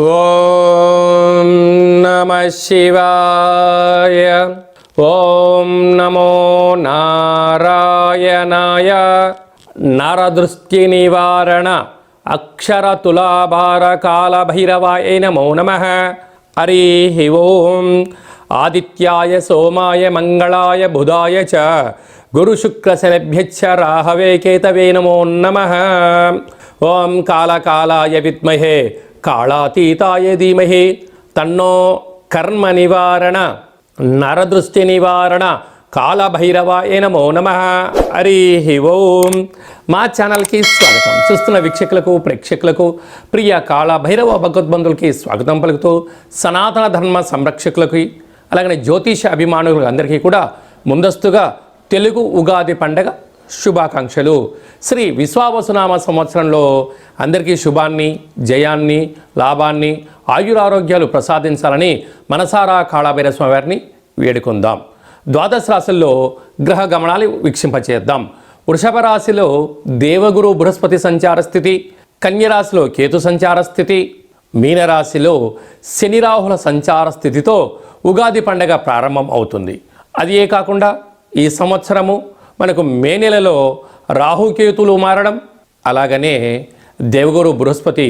ఓం నమః శివాయ. ఓం నమో నారాయణాయ. నరదృష్టి నివారణ అక్షర తులాభార కాల భైరవాయ నమో నమః. హరి ఓం. ఆదిత్యాయ సోమాయ మంగళాయ బుధాయ చ గురు శుక్ర శనిభ్యశ్చ రాహవే కేతవే నమో నమః. ఓం కాళకాలాయ విద్మహే కాళాతీతాయ ధీమహి తన్నో కర్మ నివారణ నరదృష్టి నివారణ కాళభైరవాయ నమో నమః. హరి ఓం. మా ఛానల్కి స్వాగతం. చూస్తున్న వీక్షకులకు ప్రేక్షకులకు ప్రియ కాళభైరవ భగవద్బంధులకి స్వాగతం పలుకుతూ సనాతన ధర్మ సంరక్షకులకి అలాగనే జ్యోతిష అభిమానులకు అందరికీ కూడా ముందస్తుగా తెలుగు ఉగాది పండగ శుభాకాంక్షలు. శ్రీ విశ్వావసునామ సంవత్సరంలో అందరికీ శుభాన్ని, జయాన్ని, లాభాన్ని, ఆయురారోగ్యాలు ప్రసాదించాలని మనసారా కాళభైరవ స్వామి వారిని వేడుకుందాం. ద్వాదశ రాశుల్లో గ్రహ గమనాలు వీక్షింపచేద్దాం. వృషభ రాశిలో దేవగురు బృహస్పతి సంచార స్థితి, కన్యరాశిలో కేతు సంచార స్థితి, మీనరాశిలో శని రాహుల సంచార స్థితితో ఉగాది పండగ ప్రారంభం అవుతుంది. అదే కాకుండా ఈ సంవత్సరము మనకు మే నెలలో రాహుకేతులు మారడం, అలాగనే దేవగురు బృహస్పతి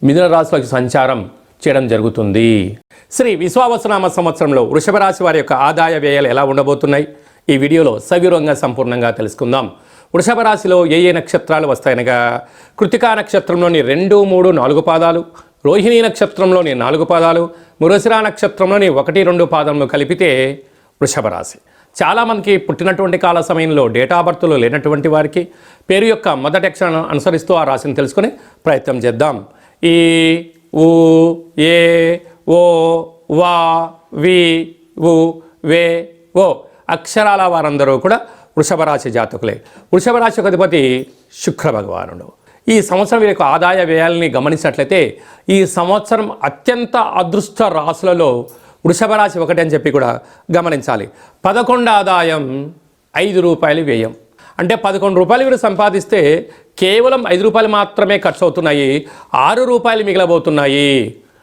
మిథున రాశిలోకి సంచారం చేయడం జరుగుతుంది. శ్రీ విశ్వావసునామ సంవత్సరంలో వృషభ రాశి వారి యొక్క ఆదాయ వ్యయాలు ఎలా ఉండబోతున్నాయి ఈ వీడియోలో సవివరంగా సంపూర్ణంగా తెలుసుకుందాం. వృషభ రాశిలో ఏ నక్షత్రాలు వస్తాయనగా కృతికా నక్షత్రంలోని 2, 3, 4 పాదాలు, రోహిణీ నక్షత్రంలోని 4 పాదాలు, మృగశిర నక్షత్రంలోని 1, 2 పాదములు కలిపితే వృషభ రాశి. చాలామందికి పుట్టినటువంటి కాల సమయంలో డేటా బర్త్లో లేనటువంటి వారికి పేరు యొక్క మొదటి అక్షరాన్ని అనుసరిస్తూ ఆ రాశిని తెలుసుకునే ప్రయత్నం చేద్దాం. ఈ, ఊ, ఏ, ఓ, వా, వి, ఉ, వే, ఓ అక్షరాల వారందరూ కూడా వృషభ రాశి జాతకులే. వృషభ రాశి యొక్క అధిపతి శుక్ర భగవానుడు. ఈ సంవత్సరం వీరి యొక్క ఆదాయ వ్యయాలని గమనించినట్లయితే ఈ సంవత్సరం అత్యంత అదృష్ట రాశులలో వృషభ రాశి ఒకటి అని చెప్పి కూడా గమనించాలి. 11 ఆదాయం, 5 రూపాయలు వ్యయం. అంటే 11 రూపాయలు వీరు సంపాదిస్తే కేవలం 5 రూపాయలు మాత్రమే ఖర్చు అవుతున్నాయి, 6 రూపాయలు మిగిలబోతున్నాయి.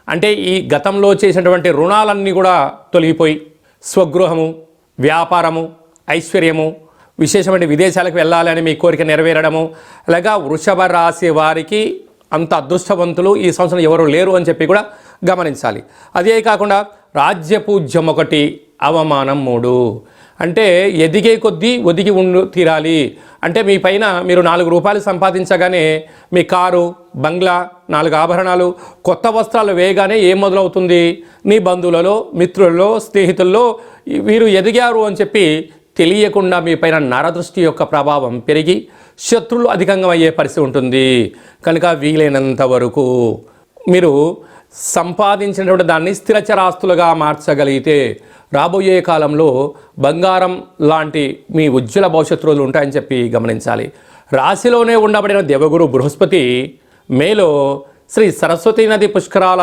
అంటే ఈ గతంలో చేసినటువంటి రుణాలన్నీ కూడా తొలగిపోయి స్వగృహము, వ్యాపారము, ఐశ్వర్యము, విశేషమైన విదేశాలకు వెళ్ళాలని మీ కోరిక నెరవేరడము, అలాగా వృషభ రాశి వారికి అంత అదృష్టవంతులు ఈ సంవత్సరం ఎవరు లేరు అని చెప్పి కూడా గమనించాలి. అదే కాకుండా రాజ్యపూజ్యం 1, అవమానం 3. అంటే ఎదిగే కొద్దీ ఒదిగి తీరాలి. అంటే మీ పైన మీరు 4 రూపాయలు సంపాదించగానే మీ కారు, బంగ్లా, 4 ఆభరణాలు, కొత్త వస్త్రాలు వేయగానే ఏం మొదలవుతుంది? మీ బంధువులలో, మిత్రులలో, స్నేహితుల్లో వీరు ఎదిగారు అని చెప్పి తెలియకుండా మీ పైన నరదృష్టి యొక్క ప్రభావం పెరిగి శత్రువులు అధికంగా అయ్యే పరిస్థితి ఉంటుంది. కనుక వీలైనంత వరకు మీరు సంపాదించినటువంటి దాన్ని స్థిరచరాస్తులుగా మార్చగలిగితే రాబోయే కాలంలో బంగారం లాంటి మీ ఉజ్వల భవిష్యత్తు రోజులు ఉంటాయని చెప్పి గమనించాలి. రాశిలోనే ఉండబడిన దేవగురు బృహస్పతి మేలో శ్రీ సరస్వతీ నది పుష్కరాల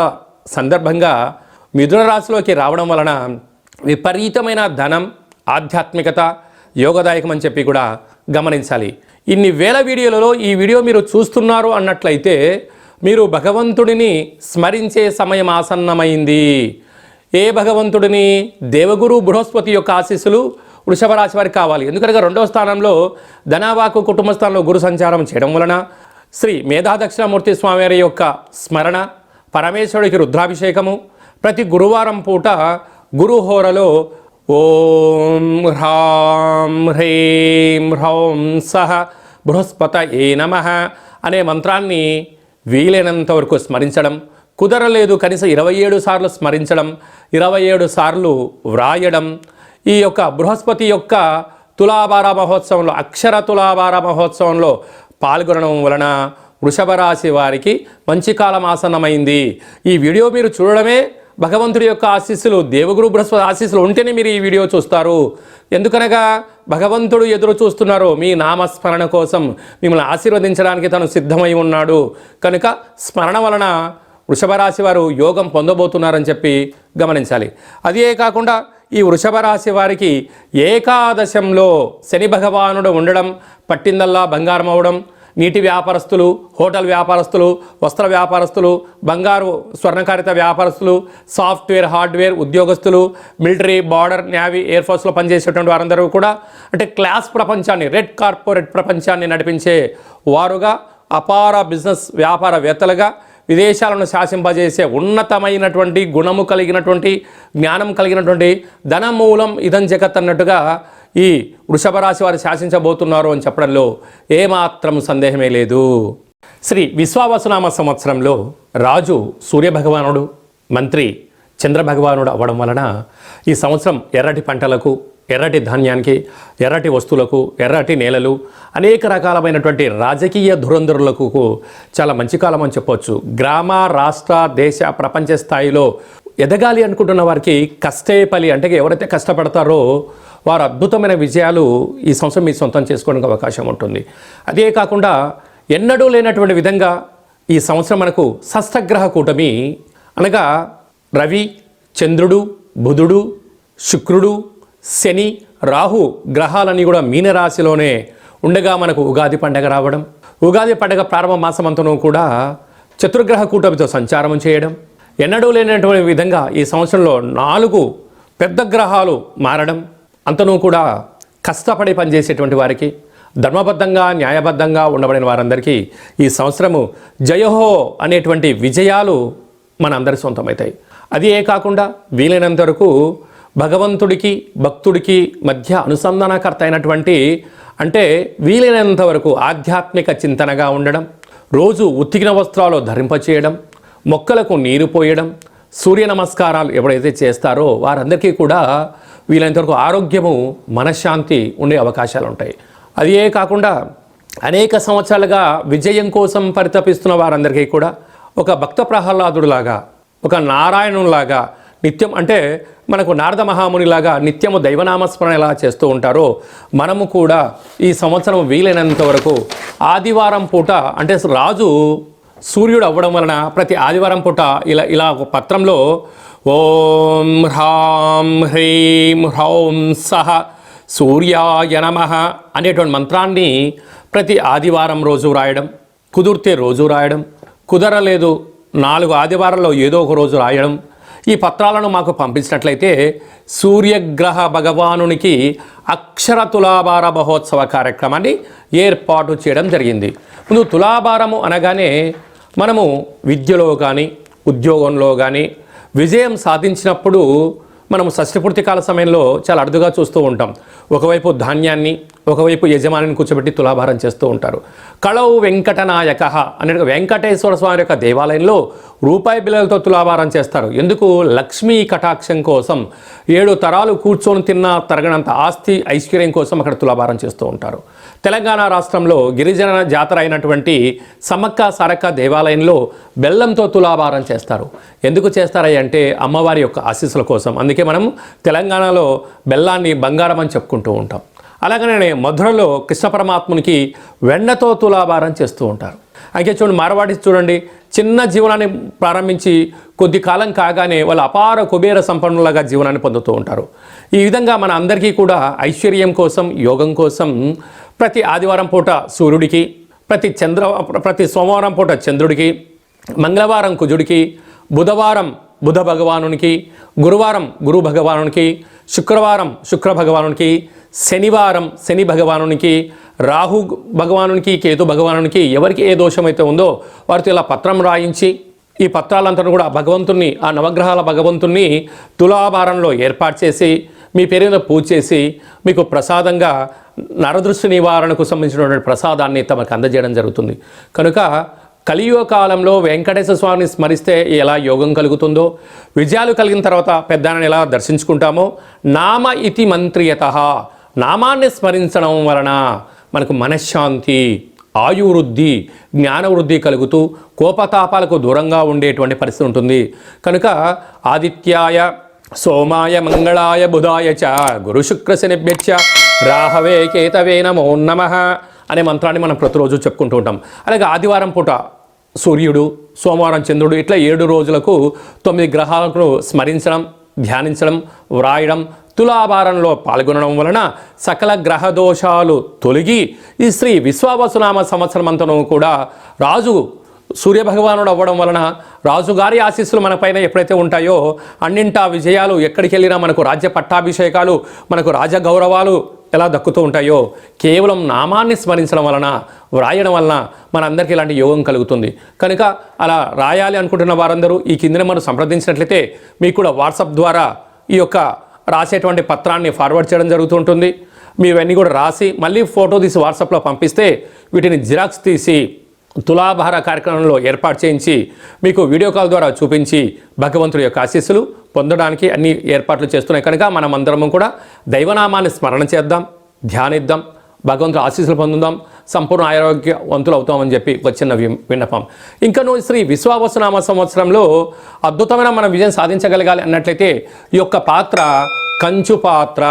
సందర్భంగా మిథున రాశిలోకి రావడం వలన విపరీతమైన ధనం, ఆధ్యాత్మికత, యోగదాయకం అని చెప్పి కూడా గమనించాలి. ఇన్ని వేల వీడియోలలో ఈ వీడియో మీరు చూస్తున్నారు అన్నట్లయితే మీరు భగవంతుడిని స్మరించే సమయం ఆసన్నమైంది. ఏ భగవంతుడిని? దేవగురు బృహస్పతి యొక్క ఆశీస్సులు వృషభ రాశి వారికి కావాలి. ఎందుకనగా 2వ స్థానంలో ధనవాకు కుటుంబ స్థానంలో గురు సంచారం చేయడం వలన శ్రీ మేధాదక్షిణామూర్తి స్వామివారి యొక్క స్మరణ, పరమేశ్వరుడికి రుద్రాభిషేకము, ప్రతి గురువారం పూట గురుహోరలో ఓం హ్రాం హ్రీం హ్రౌం సహ బృహస్పతయే నమః అనే మంత్రాన్ని వీలైనంత వరకు స్మరించడం, కుదరలేదు కనీసం 27 సార్లు స్మరించడం, 27 సార్లు వ్రాయడం. ఈ యొక్క బృహస్పతి యొక్క తులాభార మహోత్సవంలో, అక్షర తులాభార మహోత్సవంలో పాల్గొనడం వలన వృషభ రాశి వారికి మంచి కాలం ఆసన్నమైంది. ఈ వీడియో మీరు చూడడమే భగవంతుడి యొక్క ఆశీస్సులు, దేవగురు బృహస్పతి ఆశీస్సులు ఉంటేనే మీరు ఈ వీడియో చూస్తారు. ఎందుకనగా భగవంతుడు ఎదురు చూస్తున్నారు మీ నామస్మరణ కోసం, మిమ్మల్ని ఆశీర్వదించడానికి తను సిద్ధమై ఉన్నాడు. కనుక స్మరణ వలన వృషభ రాశి వారు యోగం పొందబోతున్నారని చెప్పి గమనించాలి. అదే కాకుండా ఈ వృషభ రాశి వారికి ఏకాదశంలో శని భగవానుడు ఉండడం, పట్టిందల్లా బంగారం అవడం, నీటి వ్యాపారస్తులు, హోటల్ వ్యాపారస్తులు, వస్త్ర వ్యాపారస్తులు, బంగారు స్వర్ణకారిత వ్యాపారస్తులు, సాఫ్ట్వేర్ హార్డ్వేర్ ఉద్యోగస్తులు, మిలిటరీ, బార్డర్, నేవీ, ఎయిర్ ఫోర్స్లో పనిచేసేటువంటి వారందరూ కూడా అంటే క్లాస్ ప్రపంచాన్ని, రెడ్ కార్పొరేట్ ప్రపంచాన్ని నడిపించే వారుగా, అపార బిజినెస్ వ్యాపారవేత్తలుగా, విదేశాలను శాసింపజేసే ఉన్నతమైనటువంటి గుణము కలిగినటువంటి, జ్ఞానం కలిగినటువంటి ధనమూలం ఇదం జగత్ అన్నట్టుగా ఈ వృషభ రాశి వారు శాసించబోతున్నారు అని చెప్పడంలో ఏమాత్రం సందేహమే లేదు. శ్రీ విశ్వావసునామ సంవత్సరంలో రాజు సూర్యభగవానుడు, మంత్రి చంద్రభగవానుడు అవ్వడం వలన ఈ సంవత్సరం ఎర్రటి పంటలకు, ఎర్రటి ధాన్యానికి, ఎర్రటి వస్తువులకు, ఎర్రటి నేలలు, అనేక రకాలమైనటువంటి రాజకీయ ధురంధరులకు చాలా మంచి కాలం అని చెప్పవచ్చు. గ్రామ, రాష్ట్ర, దేశ, ప్రపంచ స్థాయిలో ఎదగాలి అనుకుంటున్న వారికి కష్టే ఫలి, అంటే ఎవరైతే కష్టపడతారో వారు అద్భుతమైన విజయాలు ఈ సంవత్సరం మీ సొంతం చేసుకోవడానికి అవకాశం ఉంటుంది. అదే కాకుండా ఎన్నడూ లేనటువంటి విధంగా ఈ సంవత్సరం మనకు షష్ఠగ్రహ కూటమి, అనగా రవి, చంద్రుడు, బుధుడు, శుక్రుడు, శని, రాహు గ్రహాలన్నీ కూడా మీనరాశిలోనే ఉండగా మనకు ఉగాది పండగ రావడం, ఉగాది పండగ ప్రారంభ మాసమంతను కూడా చతుర్గ్రహ కూటమితో సంచారం చేయడం, ఎన్నడూ లేనటువంటి విధంగా ఈ సంవత్సరంలో 4 పెద్ద గ్రహాలు మారడం, అంతనూ కూడా కష్టపడి పనిచేసేటువంటి వారికి, ధర్మబద్ధంగా న్యాయబద్ధంగా ఉండబడిన వారందరికీ ఈ సంవత్సరము జయహో అనేటువంటి విజయాలు మన అందరి సొంతమవుతాయి. అది కాకుండా వీలైనంత వరకు భగవంతుడికి భక్తుడికి మధ్య అనుసంధానకర్త అయినటువంటి, అంటే వీలైనంత వరకు ఆధ్యాత్మిక చింతనగా ఉండడం, రోజు ఉతికిన వస్త్రాలు ధరింపచేయడం, మొక్కలకు నీరు పోయడం, సూర్య నమస్కారాలు ఎవరైతే చేస్తారో వారందరికీ కూడా వీలైనంత వరకు ఆరోగ్యము, మనశ్శాంతి ఉండే అవకాశాలు ఉంటాయి. అదే కాకుండా అనేక సంవత్సరాలుగా విజయం కోసం పరితపిస్తున్న వారందరికీ కూడా ఒక భక్త ప్రహ్లాదుడిలాగా, ఒక నారాయణులాగా నిత్యం, అంటే మనకు నారద మహామునిలాగా నిత్యము దైవనామస్మరణ ఎలా చేస్తూ ఉంటారో మనము కూడా ఈ సంవత్సరం వీలైనంత వరకు ఆదివారం పూట, అంటే రాజు సూర్యుడు అవ్వడం వలన ప్రతి ఆదివారం పూట ఇలా ఒక పత్రంలో ఓం హ్రాం హ్రీం హ్రౌం సహ సూర్యాయ నమః అనేటువంటి మంత్రాన్ని ప్రతి ఆదివారం రోజు రాయడం, కుదిరితే రోజు రాయడం, కుదరలేదు 4 ఆదివారాల్లో ఏదో ఒక రోజు రాయడం, ఈ పత్రాలను మాకు పంపించినట్లయితే సూర్యగ్రహ భగవానునికి అక్షర తులాభార మహోత్సవ కార్యక్రమాన్ని ఏర్పాటు చేయడం జరిగింది. ముందు తులాభారము అనగానే మనము విద్యలో కానీ ఉద్యోగంలో కానీ విజయం సాధించినప్పుడు మనము షష్ఠపూర్తి కాల సమయంలో చాలా అరుదుగా చూస్తూ ఉంటాం. ఒకవైపు ధాన్యాన్ని, ఒకవైపు యజమానిని కూర్చోబెట్టి తులాభారం చేస్తూ ఉంటారు. కళౌ వెంకటనాయక అనే వెంకటేశ్వర స్వామి యొక్క దేవాలయంలో రూపాయి బిళ్ళలతో తులాభారం చేస్తారు. ఎందుకు? లక్ష్మీ కటాక్షం కోసం, 7 తరాలు కూర్చొని తిన్న తరగనంత ఆస్తి ఐశ్వర్యం కోసం అక్కడ తులాభారం చేస్తూ ఉంటారు. తెలంగాణ రాష్ట్రంలో గిరిజన జాతర అయినటువంటి సమ్మక్క సారక్క దేవాలయంలో బెల్లంతో తులాభారం చేస్తారు. ఎందుకు చేస్తారంటే అమ్మవారి యొక్క ఆశీస్సుల కోసం. అందుకే మనం తెలంగాణలో బెల్లాన్ని బంగారం అని చెప్పుకుంటూ ఉంటాం. అలాగనే మధురలో కృష్ణ పరమాత్మునికి వెన్నతో తులాభారం చేస్తూ ఉంటారు. అయితే చూడండి, మార్వాడి చూడండి, చిన్న జీవనాన్ని ప్రారంభించి కొద్ది కాలం కాగానే వాళ్ళు అపార కుబేర సంపన్నులుగా జీవనాన్ని పొందుతూ ఉంటారు. ఈ విధంగా మన అందరికీ కూడా ఐశ్వర్యం కోసం, యోగం కోసం ప్రతి ఆదివారం పూట సూర్యుడికి, ప్రతి సోమవారం పూట చంద్రుడికి, మంగళవారం కుజుడికి, బుధవారం బుధ భగవానునికి, గురువారం గురు భగవానునికి, శుక్రవారం శుక్ర భగవానునికి, శనివారం శని భగవానునికి, రాహు భగవానునికి, కేతు భగవానునికి ఎవరికి ఏ దోషమైతే ఉందో వారితో ఇలా పత్రం రాయించి ఈ పత్రాలంతా కూడా భగవంతుణ్ణి, ఆ నవగ్రహాల భగవంతుణ్ణి తులాభారంలో ఏర్పాటు చేసి మీ పేరున పూజ చేసి మీకు ప్రసాదంగా నరదృష్టి నివారణకు సంబంధించినటువంటి ప్రసాదాన్ని తమకు అందజేయడం జరుగుతుంది. కనుక కలియుగ కాలంలో వెంకటేశ్వర స్వామిని స్మరిస్తే ఎలా యోగం కలుగుతుందో, విజయాలు కలిగిన తర్వాత పెద్దలను ఎలా దర్శించుకుంటామో, నామ ఇతి మంత్రియతః, నామాన్ని స్మరించడం వలన మనకు మనశ్శాంతి, ఆయువృద్ధి, జ్ఞానవృద్ధి కలుగుతూ కోపతాపాలకు దూరంగా ఉండేటువంటి పరిస్థితి ఉంటుంది. కనుక ఆదిత్యాయ సోమాయ మంగళాయ బుధాయ చ గురు శుక్ర శనిభ్యశ్చ రాహవే కేతవే నమో నమః అనే మంత్రాన్ని మనం ప్రతిరోజు చెప్పుకుంటూ ఉంటాం. అలాగే ఆదివారం పూట సూర్యుడు, సోమవారం చంద్రుడు, ఇట్లా 7 రోజులకు 9 గ్రహాలను స్మరించడం, ధ్యానించడం, వ్రాయడం, తులాభారంలో పాల్గొనడం వలన సకల గ్రహ దోషాలు తొలగి ఈ శ్రీ విశ్వావసునామ సంవత్సరమంతను కూడా రాజు సూర్యభగవానుడు అవ్వడం వలన రాజుగారి ఆశీస్సులు మనపైన ఎప్పుడైతే ఉంటాయో అన్నింటా విజయాలు, ఎక్కడికి వెళ్ళినా మనకు రాజ్య పట్టాభిషేకాలు, మనకు రాజగౌరవాలు ఎలా దక్కుతూ ఉంటాయో కేవలం నామాన్ని స్మరించడం వలన, వ్రాయడం వలన మనందరికీ ఇలాంటి యోగం కలుగుతుంది. కనుక అలా రాయాలి అనుకుంటున్న వారందరూ ఈ కింద మనం సంప్రదించినట్లయితే మీకు కూడా వాట్సాప్ ద్వారా ఈ యొక్క రాసేటువంటి పత్రాన్ని ఫార్వర్డ్ చేయడం జరుగుతుంటుంది. మీవన్నీ కూడా రాసి మళ్ళీ ఫోటో తీసి వాట్సాప్లో పంపిస్తే వీటిని జిరాక్స్ తీసి తులాభార కార్యక్రమంలో ఏర్పాటు చేయించి మీకు వీడియో కాల్ ద్వారా చూపించి భగవంతుడి యొక్క ఆశీస్సులు పొందడానికి అన్ని ఏర్పాట్లు చేస్తున్నాయి. కనుక మనం అందరము కూడా దైవనామాన్ని స్మరణ చేద్దాం, ధ్యానిద్దాం, భగవంతుడు ఆశీస్సులు పొందుదాం, సంపూర్ణ ఆరోగ్యవంతులు అవుతామని చెప్పి వచ్చిన విన్నపం. ఇంకను శ్రీ విశ్వావసునామ సంవత్సరంలో అద్భుతమైన మనం విజయం సాధించగలగాలి అన్నట్లయితే ఈ యొక్క పాత్ర కంచు పాత్ర.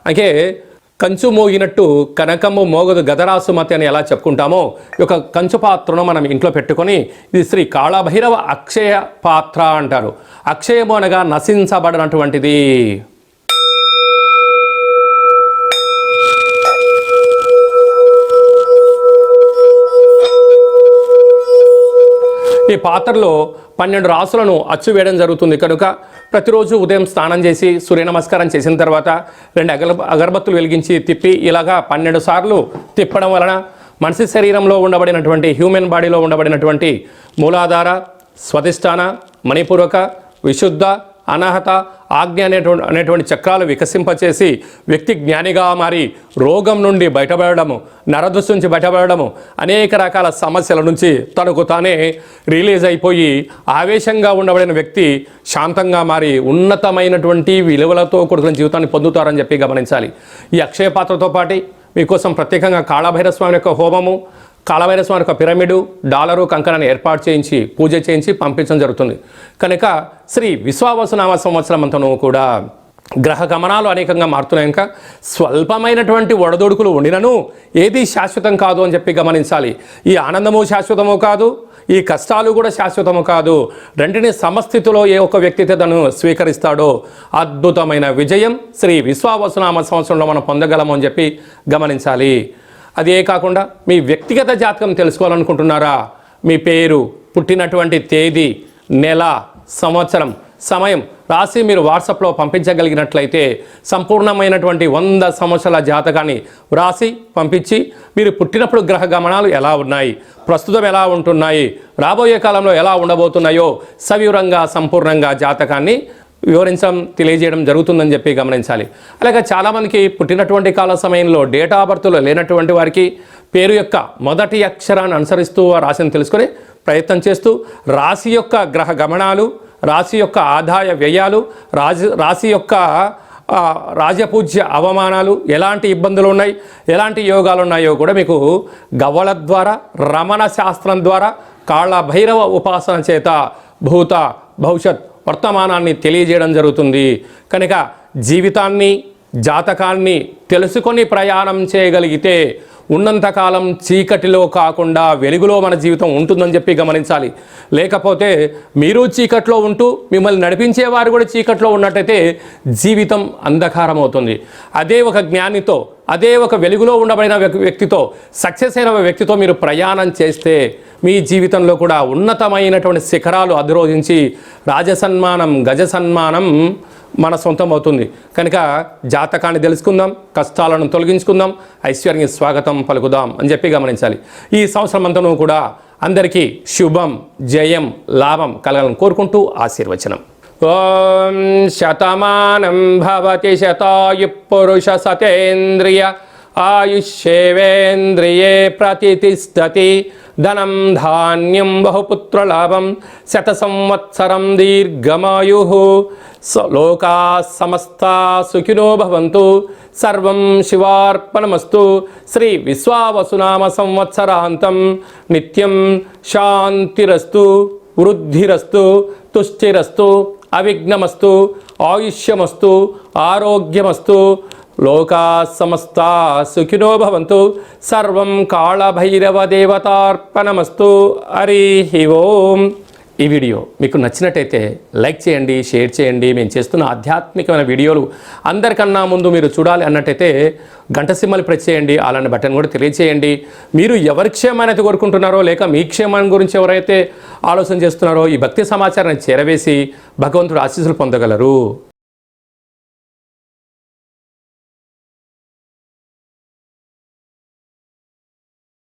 అంటే కంచు మోగినట్టు కనకము మోగదు గదరాసుమతి అని ఎలా చెప్పుకుంటామో ఈ యొక్క కంచు పాత్రను మనం ఇంట్లో పెట్టుకొని ఇది శ్రీ కాళభైరవ అక్షయ పాత్ర అంటారు. అక్షయము అనగా నశించబడినటువంటిది. ఈ పాత్రలో 12 రాసులను అచ్చు వేయడం జరుగుతుంది. కనుక ప్రతిరోజు ఉదయం స్నానం చేసి సూర్య నమస్కారం చేసిన తర్వాత 2 అగరబత్తులు వెలిగించి తిప్పి ఇలాగా 12 సార్లు తిప్పడం వలన మనిషి శరీరంలో ఉండబడినటువంటి హ్యూమన్ బాడీలో ఉండబడినటువంటి మూలాధార, స్వధిష్టాన, మణిపూరక, విశుద్ధ, అనాహత, ఆజ్ఞ అనేటువంటి చక్రాలు వికసింపచేసి వ్యక్తి జ్ఞానిగా మారి రోగం నుండి బయటపడము, నరదృష్టి నుంచి బయటపడము, అనేక రకాల సమస్యల నుంచి తనకు తానే రిలీజ్ అయిపోయి ఆవేశంగా ఉండబడిన వ్యక్తి శాంతంగా మారి ఉన్నతమైనటువంటి విలువలతో కూడుకున్న జీవితాన్ని పొందుతారని చెప్పి గమనించాలి. ఈ అక్షయ పాత్రతో పాటు మీకోసం ప్రత్యేకంగా కాళభైరవ స్వామి యొక్క హోమము, కాళభైరవ స్వామి యొక్క పిరమిడు, డాలరు, కంకణాన్ని ఏర్పాటు చేయించి పూజ చేయించి పంపించడం జరుగుతుంది. కనుక శ్రీ విశ్వావసునామ సంవత్సరం అంతను కూడా గ్రహ గమనాలు అనేకంగా మారుతున్నాయి. ఇంకా స్వల్పమైనటువంటి ఒడదొడుకులు ఉండినను ఏది శాశ్వతం కాదు అని చెప్పి గమనించాలి. ఈ ఆనందము శాశ్వతము కాదు, ఈ కష్టాలు కూడా శాశ్వతము కాదు. రెంటిని సమస్థితిలో ఏ ఒక్క వ్యక్తి అయితే తను స్వీకరిస్తాడో అద్భుతమైన విజయం శ్రీ విశ్వావసునామ సంవత్సరంలో మనం పొందగలము అని చెప్పి గమనించాలి. అదే కాకుండా మీ వ్యక్తిగత జాతకం తెలుసుకోవాలనుకుంటున్నారా? మీ పేరు, పుట్టినటువంటి తేదీ, నెల, సంవత్సరం, సమయం రాసి మీరు వాట్సాప్లో పంపించగలిగినట్లయితే సంపూర్ణమైనటువంటి 100 సంవత్సరాల జాతకాన్ని వ్రాసి పంపించి మీరు పుట్టినప్పుడు గ్రహ గమనాలు ఎలా ఉన్నాయి, ప్రస్తుతం ఎలా ఉంటున్నాయి, రాబోయే కాలంలో ఎలా ఉండబోతున్నాయో సవివరంగా సంపూర్ణంగా జాతకాన్ని వివరించడం, తెలియజేయడం జరుగుతుందని చెప్పి గమనించాలి. అలాగే చాలామందికి పుట్టినటువంటి కాల సమయంలో డేట్ ఆఫ్ బర్త్లో లేనటువంటి వారికి పేరు యొక్క మొదటి అక్షరాన్ని అనుసరిస్తూ రాశిని తెలుసుకొని ప్రయత్నం చేస్తూ రాశి యొక్క గ్రహ గమనాలు, రాశి యొక్క ఆదాయ వ్యయాలు, రాశి యొక్క రాజపూజ్య అవమానాలు, ఎలాంటి ఇబ్బందులు ఉన్నాయి, ఎలాంటి యోగాలు ఉన్నాయో కూడా మీకు గవ్వల ద్వారా, రమణ శాస్త్రం ద్వారా, కాళభైరవ ఉపాసన చేత భూత భవిష్యత్ వర్తమానాన్ని తెలియజేయడం జరుగుతుంది. కనుక జీవితాన్ని, జాతకాన్ని తెలుసుకొని ప్రయాణం చేయగలిగితే ఉన్నంతకాలం చీకటిలో కాకుండా వెలుగులో మన జీవితం ఉంటుందని చెప్పి గమనించాలి. లేకపోతే మీరు చీకట్లో ఉంటూ మిమ్మల్ని నడిపించేవారు కూడా చీకట్లో ఉన్నట్టయితే జీవితం అంధకారం అవుతుంది. అదే ఒక జ్ఞానితో, అదే ఒక వెలుగులో ఉండబడిన వ్యక్తితో, సక్సెస్ అయిన వ్యక్తితో మీరు ప్రయాణం చేస్తే మీ జీవితంలో కూడా ఉన్నతమైనటువంటి శిఖరాలు అధిరోహించి రాజసన్మానం, గజ సన్మానం మన సొంతం అవుతుంది. కనుక జాతకాన్ని తెలుసుకుందాం, కష్టాలను తొలగించుకుందాం, ఐశ్వర్యానికి స్వాగతం పలుకుదాం అని చెప్పి గమనించాలి. ఈ సంవత్సరం అంతా కూడా అందరికీ శుభం, జయం, లాభం కలగాలని కోరుకుంటూ ఆశీర్వచనం. ఓం శతమానం భవతి శతాయు పురుష సతేంద్రియ ఆయుష్యేవేంద్రియే ప్రతిష్టతి ధనం ధాన్యం బహుపుత్రలాభం శత సంవత్సరం దీర్ఘమాయు లోకా సమస్తా సుఖినో భవంతు. సర్వం శివార్పణమస్తు. శ్రీ విశ్వావసునామ సంవత్సరాంతం నిత్యం శాంతిరస్తు, వృద్ధిరస్తు, తుష్టిరస్తు, అవిఘ్నమస్తు, ఆయుష్యమస్తు, ఆరోగ్యమస్తు. లోకా సమస్తా సుఖినో భవంతు. సర్వం కాళభైరవ దేవతార్పణమస్తు. హరి ఓం. ఈ వీడియో మీకు నచ్చినట్టయితే లైక్ చేయండి, షేర్ చేయండి. మేము చేస్తున్న ఆధ్యాత్మికమైన వీడియోలు అందరికన్నా ముందు మీరు చూడాలి అన్నట్టయితే గంట సింబల్ ప్రెస్ చేయండి, అలాంటి బటన్ కూడా తెలియచేయండి. మీరు ఎవరి క్షేమాన్ని కోరుకుంటున్నారో లేక మీ క్షేమాన్ని గురించి ఎవరైతే ఆలోచన చేస్తున్నారో ఈ భక్తి సమాచారాన్ని చేరవేసి భగవంతుడు ఆశీస్సులు పొందగలరు.